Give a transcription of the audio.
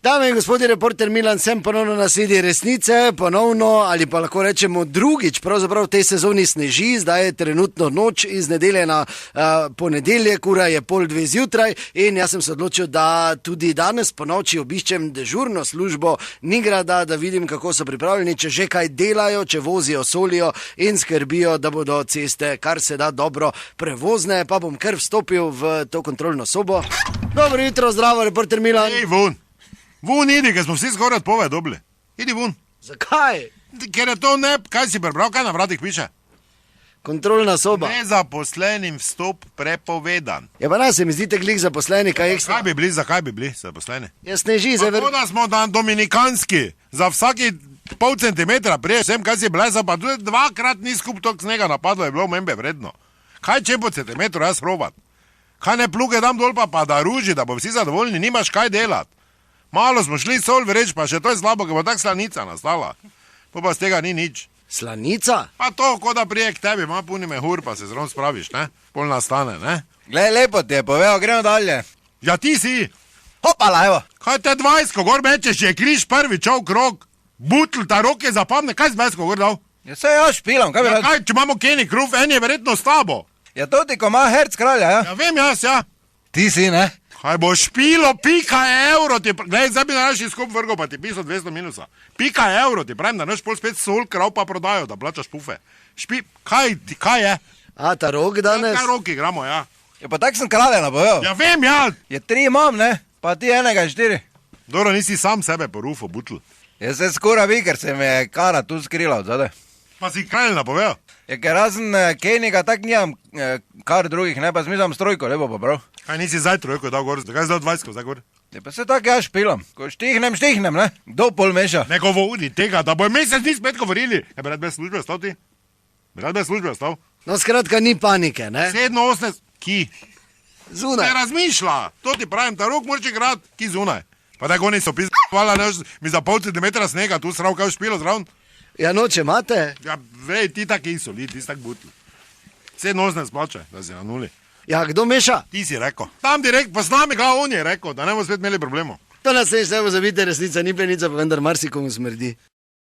Dame in gospodje, reporter Milan, sem ponovno na sredi resnice, ponovno ali pa lahko rečemo drugič, pravzaprav v tej sezoni sneži, zdaj je trenutno noč iz nedelje na ponedeljek, ura je 1:30 zjutraj in jaz sem se odločil, da tudi danes po noči obiščem dežurno službo Nigrada, da vidim, kako so pripravljeni, če že kaj delajo, če vozijo, solijo in skrbijo, da bodo ceste kar se da dobro prevozne, pa bom kar vstopil v to kontrolno sobo. Dobro jutro, zdravo, reporter Milan. Ej, Vun idi, ker smo vsi skoraj odpove dobili. Idi vun. Zakaj? Ker je to ne, kaj si prebral, kaj na vratih piše? Kontrolna soba. Nezaposlenim vstop prepovedan. Ja, pa nas se mi zdite glih zaposleni, kaj ekstra. Zakaj bi bili zaposleni? Ja, sneži, Tako da smo dan dominikanski, za vsaki pol centimetra prije sem, kaj si blesa, pa tudi dvakrat ni skup tok snega napadlo, je bilo membe vredno. Kaj če po centimetru jaz robat? Kaj ne pluge dam dol pa da ruži, da bo vsi zadovoljni, nimaš kaj delat. Malo smo šli sol vreč, pa še to je slabo, ker bo tak slanica nastala. Pa z tega ni nič. Slanica? Pa to, ko da prije k tebi, ima puni mehur, pa se zron spraviš, ne? Pol nastane, ne? Glej, lepo ti je povedal, gremo dalje. Ja, ti si. Hopala, evo. Kaj te 20, gor mečeš, je križ prvi čov krog. Butl, ta roke zapamne, kaj z 20 gor dal? Ja, se jaz špilam, kaj bi Ja, rad? kaj, če imamo Kenny Kruf, en je verjetno s tabo. Ja, to ti, ko ima herc kralja, ja? Ja, vem jaz, ja. Ti si, ne? Kaj bo špilo, pika evro ti, glej, zdaj bi naši skup vrgo, pa ti pisal 200 minusa. Pika evro ti, pravim, da naš pol spet sol krav pa prodajo, da plačaš pufe. Kaj je? A, ta rok danes? Kaj roki igramo, ja. Ja, pa tak sem kralja napovedal. Ja, vem, ja. Ja, 3 imam, ne? Pa ti enega 4. Dobro, nisi sam sebe porufo, butl. Jaz se skoraj vi, ker se mi je kara tu skrila od zadaj. Pa si kralj napovedal. Ja, ker razen Kennyga tak nijam kar drugih, ne? Pa smislam strojko, lepo pa prav. Kaj nisi zdaj trojko dal gor, zakaj si dal 20 zdaj gor? Ja, pa se tak jaz špilam. Ko štihnem, ne? Kdo pol meša? Ne govori tega, da bo mesec dni spet govorili. Ja, bi rad bez službe ostal ti? Bi rad bez službe ostal? No, skratka, ni panike, ne? 7-8, ki? Zunaj. Ne razmišlja, to ti pravim, ta rok moraš igrati, ki zunaj. Pa da go niso hvala, ne, mi za pol centimetra snega, tu srav kaj špilo zraven. Ja, noče imate? Ja, vej, ti taki soli, ti si tak butl. 7-8 splače, da si na nuli. Ja, kdo meša? Ti si rekel. Tam direkt, pa s nami ga on je rekel, da ne bomo spet imeli problemov. To nas ne, zdaj bo zavite resnica, ni plenica, pa vendar marsikomu smrdi.